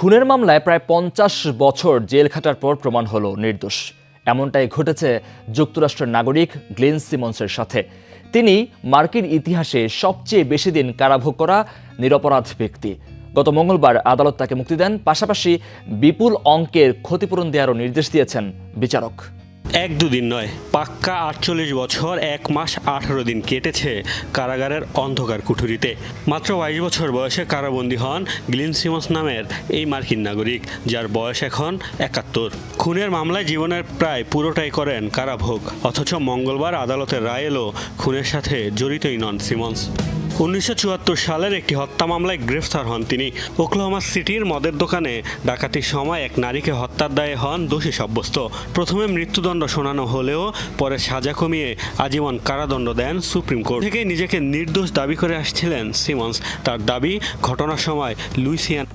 খুনের মামলায় প্রায় ৫০ বছর জেল খাটার পর প্রমাণ হলো নির্দোষ। এমনটাই ঘটেছে যুক্তরাষ্ট্রের নাগরিক গ্লেন সিমন্সের সাথে। তিনি মার্কিন ইতিহাসে সবচেয়ে বেশি দিন কারাভোগ করা নিরপরাধ ব্যক্তি। গত মঙ্গলবার আদালত তাকে মুক্তি দেন, পাশাপাশি বিপুল অঙ্কের ক্ষতিপূরণ দেওয়ারও নির্দেশ দিয়েছেন বিচারক। এক দুদিন নয়, পাক্কা ৪৮ বছর ১ মাস ১৮ দিন কেটেছে কারাগারের অন্ধকার কুঠুরিতে। মাত্র ২২ বছর বয়সে কারাবন্দী হন গ্লেন সিমন্স নামের এই মার্কিন নাগরিক, যার বয়স এখন ৭১। খুনের মামলায় জীবনের প্রায় পুরোটাই করেন কারাভোগ, অথচ মঙ্গলবার আদালতের রায় এলো খুনের সাথে জড়িতই নন সিমন্স। ১৯৭৪ সালের একটি হত্যা মামলায় গ্রেফতার হন তিনি। ওকলাহোমা সিটির মদের দোকানে ডাকাতির সময় এক নারীকে হত্যার দায়ে হন দোষী সাব্যস্ত। প্রথমে মৃত্যুদণ্ড শোনানো হলেও পরে সাজা কমিয়ে আজীবন কারাদণ্ড দেন সুপ্রিম কোর্ট। থেকেই নিজেকে নির্দোষ দাবি করে আসছিলেন সিমন্স। তার দাবি, ঘটনার সময় লুইসিয়ানা